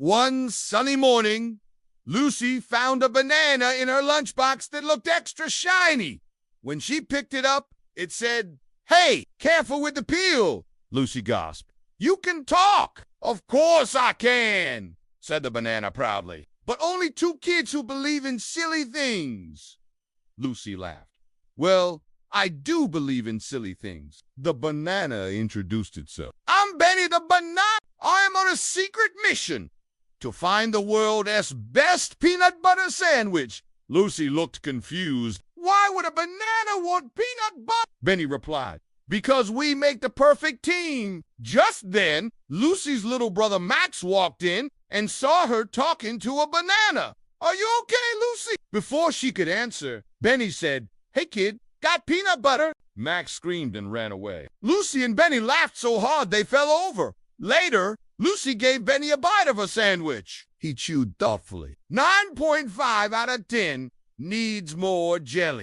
One sunny morning, Lucy found a banana in her lunchbox that looked extra shiny. When she picked it up, it said, "Hey, careful with the peel," Lucy gasped. "You can talk." "Of course I can," said the banana proudly. "But only two kids who believe in silly things." Lucy laughed. "Well, I do believe in silly things." The banana introduced itself. "I'm Benny the Banana. I am on a secret mission to find the world's best peanut butter sandwich." Lucy looked confused. "Why would a banana want peanut butter?" Benny replied. "Because we make the perfect team." Just then, Lucy's little brother Max walked in and saw her talking to a banana. "Are you okay, Lucy?" Before she could answer, Benny said, "Hey, kid, got peanut butter?" Max screamed and ran away. Lucy and Benny laughed so hard they fell over. Later, Lucy gave Benny a bite of a sandwich. He chewed thoughtfully. 9.5 out of 10 needs more jelly.